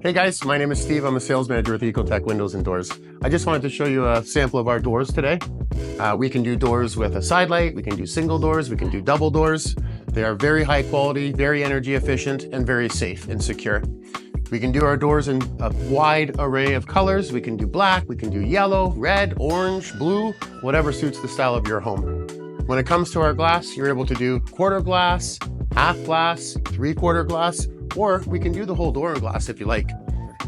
Hey guys, my name is Steve. I'm a sales manager with EcoTech Windows and Doors. I just wanted to show you a sample of our doors today. We can do doors with a side light, we can do single doors, we can do double doors. They are very high quality, very energy efficient, and very safe and secure. We can do our doors in a wide array of colors. We can do black, we can do yellow, red, orange, blue, whatever suits the style of your home. When it comes to our glass, you're able to do quarter glass, half glass, 3/4 glass, or we can do the whole door in glass if you like.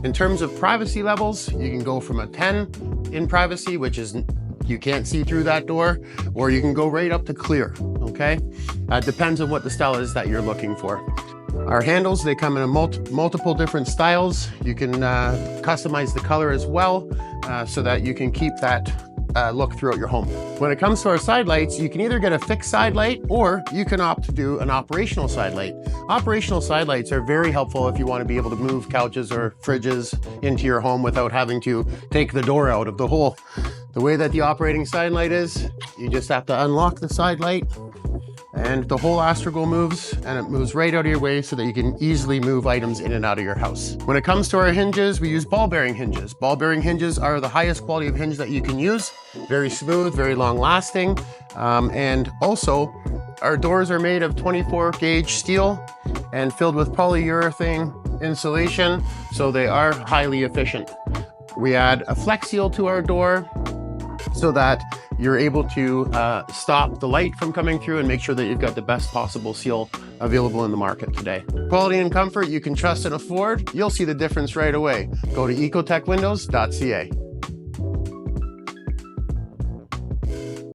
In terms of privacy levels, you can go from a 10 in privacy, which is you can't see through that door, or you can go right up to clear, okay? Depends on what the style is that you're looking for. Our handles, they come in multiple different styles. You can customize the color as well, so that you can keep that look throughout your home. When it comes to our side lights, you can either get a fixed side light or you can opt to do an operational side light. Operational side lights are very helpful if you want to be able to move couches or fridges into your home without having to take the door out of the hole. The way that the operating side light is, you just have to unlock the side light and the whole astragal moves, and it moves right out of your way so that you can easily move items in and out of your house. When it comes to our hinges, we use ball bearing hinges. Ball bearing hinges are the highest quality of hinge that you can use. Very smooth, very long lasting. And also our doors are made of 24 gauge steel and filled with polyurethane insulation, so they are highly efficient. We add a flex seal to our door so that you're able to stop the light from coming through and make sure that you've got the best possible seal available in the market today. Quality and comfort you can trust and afford. You'll see the difference right away. Go to ecotechwindows.ca.